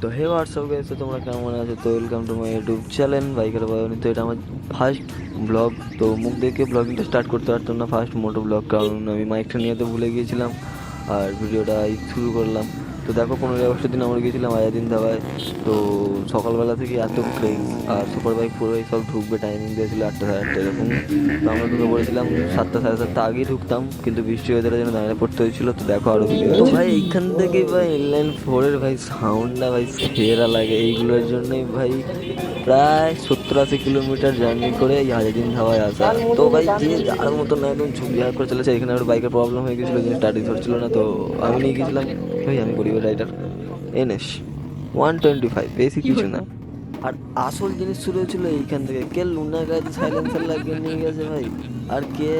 তো হে WhatsApp guys, তো তোমরা কেমন আছো? তো welcome to my YouTube channel বাইকের বয়নি। তো এটা আমার ফার্স্ট ব্লগ। তো মুখ দেখে ব্লগিংটা স্টার্ট করতে পারতাম না, ফার্স্ট মোটো ব্লগ, কারণ আমি মাইকটা নিয়ে তো ভুলে গিয়েছিলাম আর ভিডিওটা শুরু করলাম। তো দেখো 15 আগস্টের দিন আমরা গিয়েছিলাম আয়াদিন ধাবায়। তো সকালবেলা থেকে এত ক্রেজ, আর সুপার বাইক পুরোই সব ঢুকবে, টাইমিং দিয়েছিল 8টা সাড়ে 8টা এরকম। তো আমরা ঢুকে পড়েছিলাম 7টা সাড়ে 7টা আগেই ঢুকতাম, কিন্তু বৃষ্টি ওয়েদারের জন্য দাঁড়িয়ে পড়তে হয়েছিল। তো দেখো আরো ভিডিও। তো ভাই এইখান থেকে ভাই ইনলাইন 4-এর ভাই সাউন্ডটা ভাই সেরা লাগে। এইগুলোর জন্যই ভাই প্রায় 70-80 কিলোমিটার জার্নি করে এই হাজারদিন ধাবায় আসা। তো ভাই যে যার মতন একদম ঝুঁকিহার করে চলেছে। এখানে আমার বাইকের প্রবলেম হয়ে গেছিলো, যে স্টার্টিং ধরছিল না। তো আমি নিয়ে গেছিলাম ভাই, আমি গরিবের রাইডার, NS 125, বেশি কিছু না। আর আসল জিনিস শুরু হয়েছিল এইখান থেকে। কে লুনা গাড়ি সাইলেন্সার লাগিয়ে নিয়ে গেছে ভাই, আর কে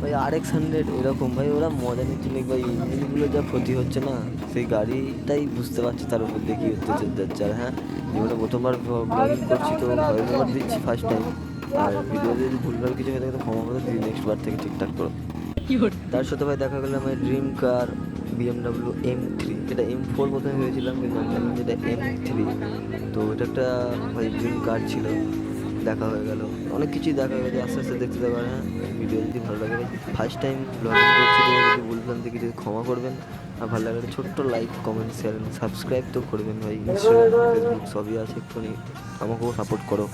ভাই RX 100 এরকম। ভাই ওরা মজা নিচ্ছে নাকি ভাই, ইঞ্জিনগুলো যা ক্ষতি হচ্ছে না, সেই গাড়িটাই বুঝতে পারছি তার উপর দিয়ে কী হতে যাচ্ছে। আর হ্যাঁ, জীবনে প্রথমবার ব্লগিং করছি, তো ভয়েস ওভার দিচ্ছি ফার্স্ট টাইম। আর ভিডিওতে যদি ভুলভাল কিছু হয়ে থাকে তো ক্ষমা করে দিই, নেক্সট বার থেকে ঠিকঠাক করো। তার সাথে ভাই দেখা গেলো আমার ড্রিম কার BMW M3। এটা M4 প্রথমে ভেবেছিলাম, কিন্তু আমি জানলাম যেটা M3। তো এটা একটা ভাই ড্রিম কার ছিল। দেখা হয়ে গেল, অনেক কিছুই দেখা হয়ে গেছে, আস্তে আস্তে দেখতে থাকো। আর হ্যাঁ, ভিডিও যদি ভালো লাগে ভাই, ফার্স্ট টাইম ব্লগিং করছি, তো যদি ভুলভ্রান্তি থেকে যদি ক্ষমা করবেন। আর ভালো লাগলে ছোট্ট লাইক, কমেন্ট, শেয়ার, সাবস্ক্রাইব তো করবেন ভাই। ইনস্টাগ্রাম, ফেসবুক সবই আছে, একটুখানি আমাকেও সাপোর্ট করো।